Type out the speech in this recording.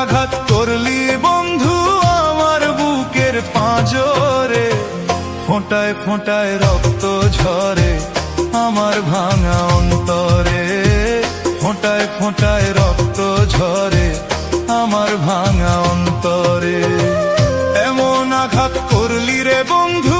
আঘাত করলি বন্ধু আমার বুকের পাঁজরে, ফোঁটায় ফোঁটায় রক্ত ঝরে আমার ভাঙা অন্তরে, ফোঁটায় ফোঁটায় রক্ত ঝরে আমার ভাঙা অন্তরে। এমন আঘাত করলি রে বন্ধু